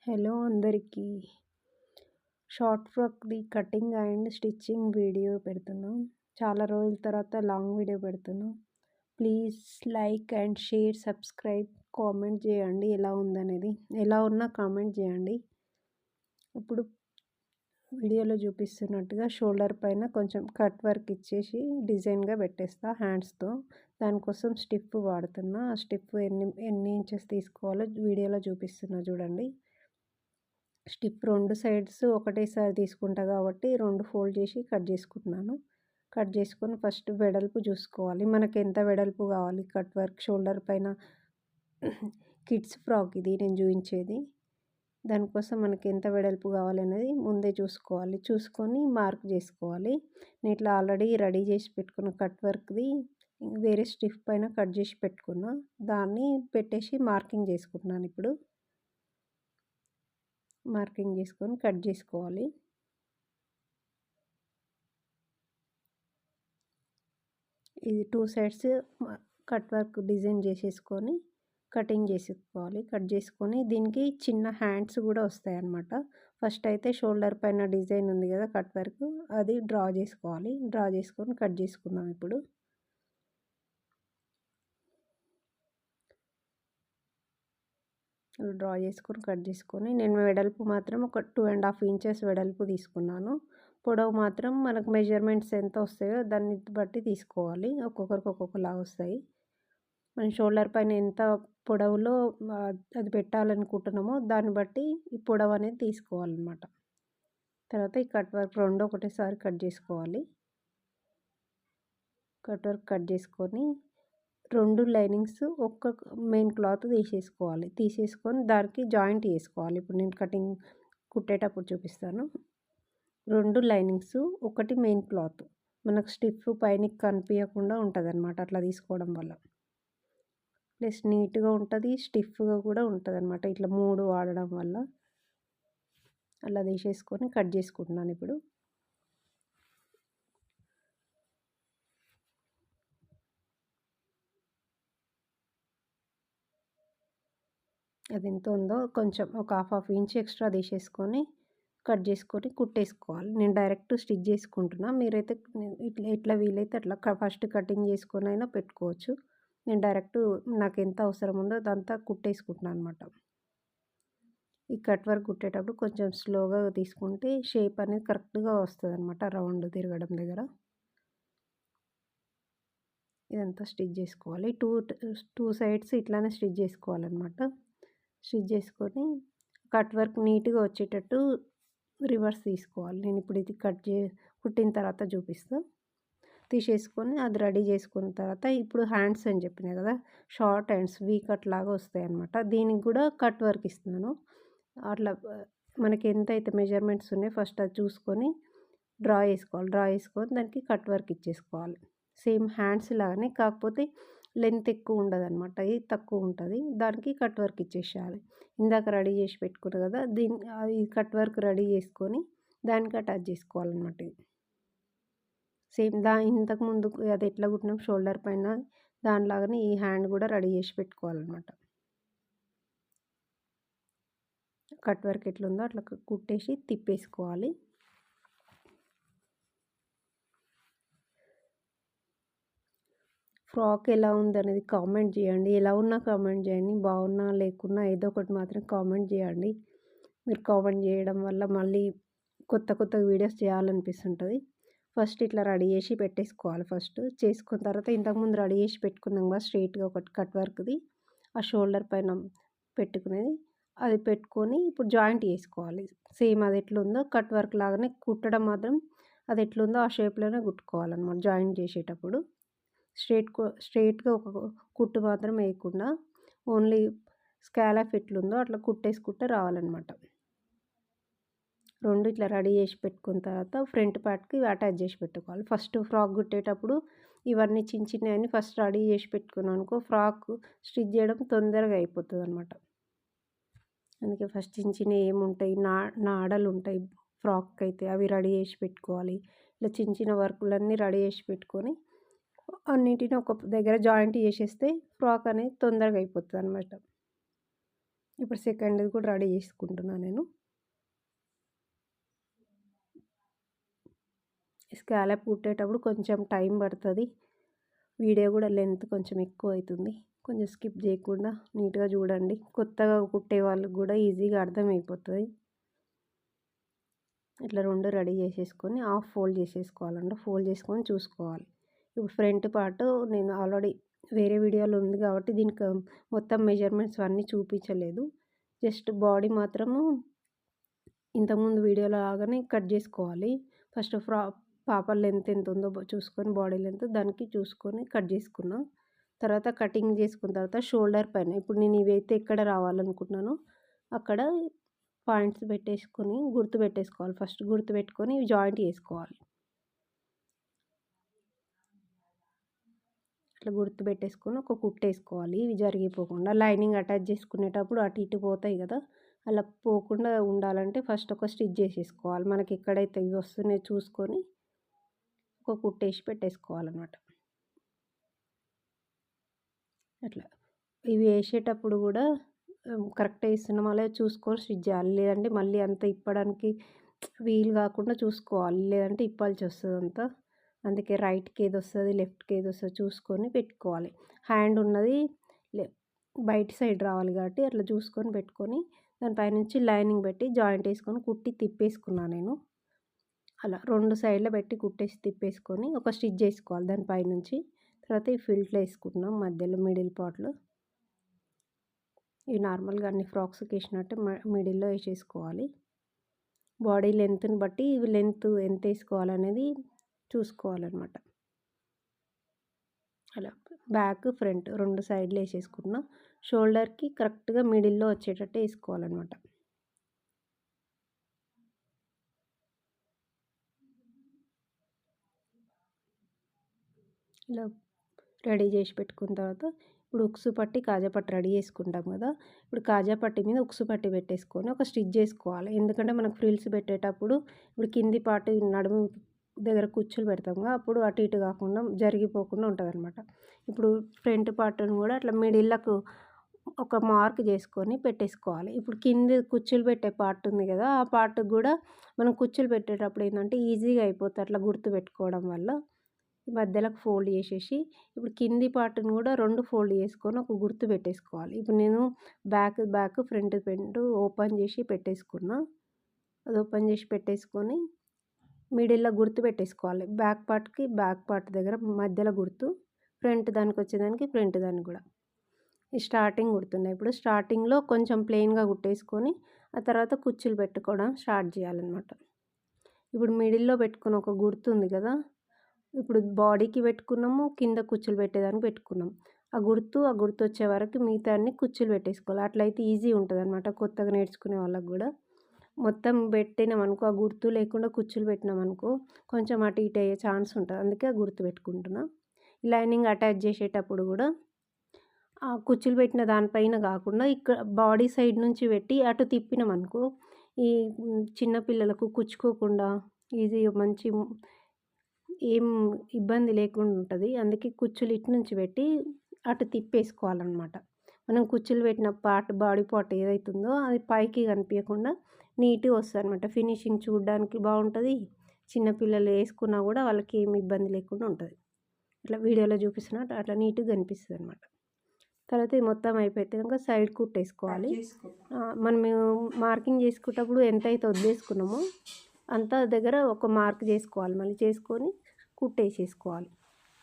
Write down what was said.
Hello అందరికీ. Short ఫ్రాక్‌ది cutting and stitching video పెడుతున్నాం. చాలా రోజుల తర్వాత లాంగ్ వీడియో పెడుతున్నాం. Please like and share, subscribe, comment చేయండి ఎలా ఉందనేది. ఎలా ఉన్నా కామెంట్ చేయండి. ఇప్పుడు వీడియోలో చూపిస్తున్నట్టుగా షోల్డర్ పైన కొంచెం కట్ వర్క్ ఇచ్చేసి డిజైన్గా పెట్టేస్తా హ్యాండ్స్తో. దానికోసం స్టిఫ్ వాడుతున్నా. ఆ స్టిఫ్ ఎన్ని ఇంచెస్ తీసుకోవాలో వీడియోలో చూపిస్తున్నా చూడండి. స్టిప్ 2 సైడ్స్ ఒకటేసారి తీసుకుంటా కాబట్టి 2 ఫోల్డ్ చేసి కట్ చేసుకుంటున్నాను. కట్ చేసుకొని ఫస్ట్ వెడల్పు చూసుకోవాలి. మనకి ఎంత వెడల్పు కావాలి. కట్ వర్క్ షోల్డర్ పైన కిడ్స్ ఫ్రాక్ ఇది నేను చూపించేది. దానికోసం మనకి ఎంత వెడల్పు కావాలనేది ముందే చూసుకోవాలి. చూసుకొని మార్క్ చేసుకోవాలి. నేను ఇట్లా ఆల్రెడీ రెడీ చేసి పెట్టుకున్న కట్ వర్క్ది వేరే స్టిఫ్ పైన కట్ చేసి పెట్టుకున్నా. దాన్ని పెట్టేసి మార్కింగ్ చేసుకుంటున్నాను ఇప్పుడు. మార్కింగ్ చేసుకొని కట్ చేసుకోవాలి. ఇది 2 సైడ్స్ కట్ వర్క్ డిజైన్ చేసేసుకొని కటింగ్ చేసుకోవాలి. కట్ చేసుకొని దీనికి చిన్న హ్యాండ్స్ కూడా వస్తాయి అన్నమాట. ఫస్ట్ అయితే షోల్డర్ పైన డిజైన్ ఉంది కదా కట్ వర్క్, అది డ్రా చేసుకోవాలి. డ్రా చేసుకొని కట్ చేసుకుందాం ఇప్పుడు. డ్రా చేసుకొని కట్ చేసుకొని నేను వెడల్పు మాత్రం ఒక 2.5 ఇంచెస్ వెడల్పు తీసుకున్నాను. పొడవు మాత్రం మనకు మెజర్మెంట్స్ ఎంత వస్తాయో దాన్ని బట్టి తీసుకోవాలి. ఒక్కొక్కరికి ఒక్కొక్కలాగా వస్తాయి. మనం షోల్డర్ పైన ఎంత పొడవులో అది పెట్టాలనుకుంటున్నామో దాన్ని బట్టి ఈ పొడవు అనేది తీసుకోవాలన్నమాట. తర్వాత ఈ కట్ వర్క్ 2 ఒకటేసారి కట్ చేసుకోవాలి. కట్ వర్క్ కట్ చేసుకొని 2 లైనింగ్స్ ఒక్క మెయిన్ క్లాత్ తీసేసుకొని దానికి జాయింట్ చేసుకోవాలి. ఇప్పుడు నేను కటింగ్ కుట్టేటప్పుడు చూపిస్తాను. 2 లైనింగ్స్, ఒకటి మెయిన్ క్లాత్. మనకు స్టిఫ్ పైన కనిపించకుండా ఉంటుంది అన్నమాట అట్లా తీసుకోవడం వల్ల. ప్లస్ నీట్గా ఉంటుంది, స్టిఫ్గా కూడా ఉంటుంది అన్నమాట ఇట్లా 3 వాడడం వల్ల. అలా తీసేసుకొని కట్ చేసుకుంటున్నాను ఇప్పుడు. అది ఎంత ఉందో కొంచెం ఒక హాఫ్ ఇంచ్ ఎక్స్ట్రా తీసేసుకొని కట్ చేసుకొని కుట్టేసుకోవాలి. నేను డైరెక్ట్ స్టిచ్ చేసుకుంటున్నా. మీరైతే ఎట్లా వీలైతే అట్లా ఫస్ట్ కటింగ్ చేసుకొని అయినా పెట్టుకోవచ్చు. నేను డైరెక్ట్ నాకు ఎంత అవసరం ఉందో అదంతా కుట్టేసుకుంటున్నాను అనమాట. ఈ కట్ వర్క్ కుట్టేటప్పుడు కొంచెం స్లోగా తీసుకుంటే షేప్ అనేది కరెక్ట్గా వస్తుంది అనమాట రౌండ్ తిరగడం దగ్గర. ఇదంతా స్టిచ్ చేసుకోవాలి. టూ సైడ్స్ ఇట్లానే స్టిచ్ చేసుకోవాలన్నమాట. స్టిచ్ చేసుకొని కట్ వర్క్ నీట్గా వచ్చేటట్టు రివర్స్ తీసుకోవాలి. నేను ఇప్పుడు ఇది కుట్టిన తర్వాత చూపిస్తా. తీసేసుకొని అది రెడీ చేసుకున్న తర్వాత ఇప్పుడు హ్యాండ్స్ అని చెప్పినా కదా, షార్ట్ హ్యాండ్స్ వీ కట్ లాగా వస్తాయి అన్నమాట. దీనికి కూడా కట్ వర్క్ ఇస్తున్నాను. అట్లా మనకి ఎంతైతే మెజర్మెంట్స్ ఉన్నాయో ఫస్ట్ అది చూసుకొని డ్రా చేసుకోవాలి. డ్రా చేసుకొని దానికి కట్ వర్క్ ఇచ్చేసుకోవాలి. సేమ్ హ్యాండ్స్ లాగానే, కాకపోతే లెంత్ ఎక్కువ ఉండదు అనమాట, ఇది తక్కువ ఉంటుంది. దానికి కట్ వర్క్ ఇచ్చేసేయాలి. ఇందాక రెడీ చేసి పెట్టుకున్నా కదా, ఈ కట్ వర్క్ రెడీ చేసుకొని దానికి అటాచ్ చేసుకోవాలన్నమాట. ఇది సేమ్ ఇంతకుముందు అది ఎట్లా కుట్టినాం షోల్డర్ పైన దానిలాగానే ఈ హ్యాండ్ కూడా రెడీ చేసి పెట్టుకోవాలన్నమాట. కట్ వర్క్ ఎట్లుందో అట్లా కుట్టేసి తిప్పేసుకోవాలి. ఫ్రాక్ ఎలా ఉందనేది కామెంట్ చేయండి. ఎలా ఉన్నా కామెంట్ చేయండి. బాగున్నా లేకున్నా ఏదో ఒకటి మాత్రం కామెంట్ చేయండి. మీరు కామెంట్ చేయడం వల్ల మళ్ళీ కొత్త కొత్త వీడియోస్ చేయాలనిపిస్తుంటుంది. ఫస్ట్ ఇట్లా రెడీ చేసి పెట్టేసుకోవాలి. ఫస్ట్ చేసుకున్న తర్వాత ఇంతకుముందు రెడీ చేసి పెట్టుకున్నాం కదా స్ట్రైట్గా ఒకటి కట్ వర్క్ది, ఆ షోల్డర్ పైన పెట్టుకునేది అది పెట్టుకొని ఇప్పుడు జాయింట్ చేసుకోవాలి. సేమ్ అది ఎట్లుందో కట్ వర్క్ లాగానే కుట్టడం మాత్రం అది ఎట్లుందో ఆ షేప్లోనే కుట్టుకోవాలన్నమాట. జాయింట్ చేసేటప్పుడు స్ట్రైట్గా ఒక కుట్టు మాత్రం వేయకుండా ఓన్లీ స్కాలప్ ఎట్లుందో అట్లా కుట్టేసుకుంటే రావాలన్నమాట. 2 ఇట్లా రెడీ చేసి పెట్టుకున్న తర్వాత ఫ్రంట్ పార్ట్కి అటాచ్ చేసి పెట్టుకోవాలి. ఫస్ట్ ఫ్రాక్ కుట్టేటప్పుడు ఇవన్నీ చిన్న చిన్నవన్నీ ఫస్ట్ రెడీ చేసి పెట్టుకున్నాం అనుకో, ఫ్రాక్ స్టిచ్ చేయడం తొందరగా అయిపోతుంది అనమాట. అందుకే ఫస్ట్ చిన్న చిన్నవి ఏముంటాయి, నాడలు ఉంటాయి ఫ్రాక్ అయితే, అవి రెడీ చేసి పెట్టుకోవాలి. ఇలా చిన్న చిన్న వర్కులన్నీ రెడీ చేసి పెట్టుకొని అన్నిటిని ఒక దగ్గర జాయింట్ చేసేస్తే ఫ్రాక్ అనేది తొందరగా అయిపోతుంది అనమాట. ఇప్పుడు సెకండ్ది కూడా రెడీ చేసుకుంటున్నాను నేను. స్కాలప్ కుట్టేటప్పుడు కొంచెం టైం పడుతుంది, వీడియో కూడా లెంత్ కొంచెం ఎక్కువ అవుతుంది. కొంచెం స్కిప్ చేయకుండా నీట్గా చూడండి. కొత్తగా కుట్టే వాళ్ళకి కూడా ఈజీగా అర్థమైపోతుంది. ఇట్లా 2 రెడీ చేసేసుకొని హాఫ్ ఫోల్డ్ చేసేసుకోవాలండి. ఫోల్డ్ చేసుకొని చూసుకోవాలి. ఇప్పుడు ఫ్రంట్ పార్ట్ నేను ఆల్రెడీ వేరే వీడియోలో ఉంది కాబట్టి దీనికి మొత్తం మెజర్మెంట్స్ అన్నీ చూపించలేదు. జస్ట్ బాడీ మాత్రము ఇంతకుముందు వీడియోలో లాగానే కట్ చేసుకోవాలి. ఫస్ట్ పాప లెంత్ ఎంత ఉందో చూసుకొని బాడీ లెంత్ దానికి చూసుకొని కట్ చేసుకున్నా. తర్వాత కటింగ్ చేసుకున్న తర్వాత షోల్డర్ పైన ఇప్పుడు నేను ఇవైతే ఎక్కడ రావాలనుకుంటున్నానో అక్కడ పాయింట్స్ పెట్టేసుకొని గుర్తు పెట్టేసుకోవాలి. ఫస్ట్ గుర్తు పెట్టుకొని జాయింట్ చేసుకోవాలి. అట్లా గుర్తు పెట్టేసుకొని ఒక కుట్టేసుకోవాలి. ఇవి జరిగిపోకుండా లైనింగ్ అటాచ్ చేసుకునేటప్పుడు అటు ఇటు పోతాయి కదా, అలా పోకుండా ఉండాలంటే ఫస్ట్ ఒక స్టిచ్ చేసేసుకోవాలి. మనకి ఎక్కడైతే ఇవి వస్తున్నాయో చూసుకొని ఒక కుట్టేసి పెట్టేసుకోవాలన్నమాట. అట్లా ఇవి వేసేటప్పుడు కూడా కరెక్ట్గా వేస్తున్నామో లేదో చూసుకొని స్టిచ్ చేయాలి. లేదంటే మళ్ళీ అంత ఇప్పడానికి వీలు కాకుండా చూసుకోవాలి, లేదంటే ఇప్పాల్సి వస్తుంది అంతా. అందుకే రైట్కి ఏది వస్తుంది లెఫ్ట్కి ఏది వస్తుంది చూసుకొని పెట్టుకోవాలి. హ్యాండ్ ఉన్నది బయట సైడ్ రావాలి కాబట్టి అట్లా చూసుకొని పెట్టుకొని దానిపైనుంచి లైనింగ్ పెట్టి జాయింట్ వేసుకొని కుట్టి తిప్పేసుకున్నాను నేను. అలా 2 సైడ్లో పెట్టి కుట్టేసి తిప్పేసుకొని ఒక స్టిచ్ చేసుకోవాలి దానిపైనుంచి. తర్వాత ఈ ఫిల్ట్లో వేసుకుంటున్నాం మధ్యలో మిడిల్ పార్ట్లో. ఇవి నార్మల్గా అన్ని ఫ్రాక్స్కి వేసినట్టే మిడిల్లో వేసేసుకోవాలి. బాడీ లెంత్ని బట్టి ఇవి లెంత్ ఎంత వేసుకోవాలనేది చూసుకోవాలన్నమాట. అలా బ్యాక్ ఫ్రంట్ 2 సైడ్లు వేసేసుకున్నా. షోల్డర్కి కరెక్ట్గా మిడిల్లో వచ్చేటట్టు వేసుకోవాలన్నమాట. ఇలా రెడీ చేసి పెట్టుకున్న తర్వాత ఇప్పుడు ఉక్సు పట్టి కాజా పట్టి రెడీ చేసుకుంటాం కదా, ఇప్పుడు కాజా పట్టి మీద ఉక్సు పట్టి పెట్టేసుకొని ఒక స్టిచ్ చేసుకోవాలి. ఎందుకంటే మనకు ఫ్రిల్స్ పెట్టేటప్పుడు ఇప్పుడు కింది పార్ట్ నడుము దగ్గర కుచ్చులు పెడతాము అప్పుడు అటు ఇటు కాకుండా జరిగిపోకుండా ఉంటుంది అనమాట. ఇప్పుడు ఫ్రంట్ పార్ట్ని కూడా అట్లా మిడిల్లకు ఒక మార్క్ చేసుకొని పెట్టేసుకోవాలి. ఇప్పుడు కింది కుచ్చులు పెట్టే పార్ట్ ఉంది కదా, ఆ పార్ట్కి కూడా మనం కుచ్చులు పెట్టేటప్పుడు ఏంటంటే ఈజీగా అయిపోతుంది అట్లా గుర్తు పెట్టుకోవడం వల్ల. మధ్యలోకి ఫోల్డ్ చేసేసి ఇప్పుడు కింది పార్ట్ని కూడా 2 ఫోల్డ్ చేసుకొని ఒక గుర్తు పెట్టేసుకోవాలి. ఇప్పుడు నేను బ్యాక్ ఫ్రంట్ ఓపెన్ చేసి పెట్టేసుకున్నా. అది ఓపెన్ చేసి పెట్టేసుకొని మిడిల్లో గుర్తు పెట్టేసుకోవాలి. బ్యాక్ పార్ట్ దగ్గర మధ్యలో గుర్తు, ఫ్రంట్ దానికి వచ్చేదానికి ఫ్రంట్ దానికి కూడా ఈ స్టార్టింగ్ కుడుతున్నాయి. ఇప్పుడు స్టార్టింగ్లో కొంచెం ప్లెయిన్గా కుట్టేసుకొని ఆ తర్వాత కుచ్చులు పెట్టుకోవడం స్టార్ట్ చేయాలన్నమాట. ఇప్పుడు మిడిల్లో పెట్టుకున్న ఒక గుర్తు ఉంది కదా, ఇప్పుడు బాడీకి పెట్టుకున్నాము, కింద కుచ్చులు పెట్టేదానికి పెట్టుకున్నాం. ఆ గుర్తు వచ్చే వరకు మిగతా అన్ని కుచ్చులు పెట్టేసుకోవాలి. అట్లయితే ఈజీ ఉంటుంది అనమాట కొత్తగా నేర్చుకునే వాళ్ళకి కూడా. మొత్తం పెట్టినామనుకో ఆ గుర్తు లేకుండా కుచ్చులు పెట్టినామనుకో కొంచెం అటు ఇటు అయ్యే ఛాన్స్ ఉంటుంది. అందుకే ఆ గుర్తు పెట్టుకుంటున్నా. లైనింగ్ అటాచ్ చేసేటప్పుడు కూడా ఆ కుచ్చులు పెట్టిన దానిపైన కాకుండా ఇక్కడ బాడీ సైడ్ నుంచి పెట్టి అటు తిప్పినామనుకో ఈ చిన్నపిల్లలకు కుచ్చుకోకుండా ఈజీగా మంచి ఏం ఇబ్బంది లేకుండా ఉంటుంది. అందుకే కుచ్చులు ఇటు నుంచి పెట్టి అటు తిప్పేసుకోవాలన్నమాట. మనం కుచ్చులు పెట్టిన బాడీ పార్ట్ ఏదైతుందో అది పైకి కనిపించకుండా నీట్గా వస్తుంది అనమాట. ఫినిషింగ్ చూడడానికి బాగుంటుంది. చిన్నపిల్లలు వేసుకున్నా కూడా వాళ్ళకి ఏమి ఇబ్బంది లేకుండా ఉంటుంది. ఇట్లా వీడియోలో చూపిస్తున్నట్టు అట్లా నీట్గా కనిపిస్తుంది అనమాట. తర్వాత ఇది మొత్తం అయిపోయాక సైడ్ కుట్టేసుకోవాలి. మనం మార్కింగ్ చేసుకునేటప్పుడు ఎంత అయితే వదిలేసుకున్నామో అంత దగ్గర ఒక మార్క్ చేసుకోవాలి. మళ్ళీ చేసుకొని కుట్టేసేసుకోవాలి.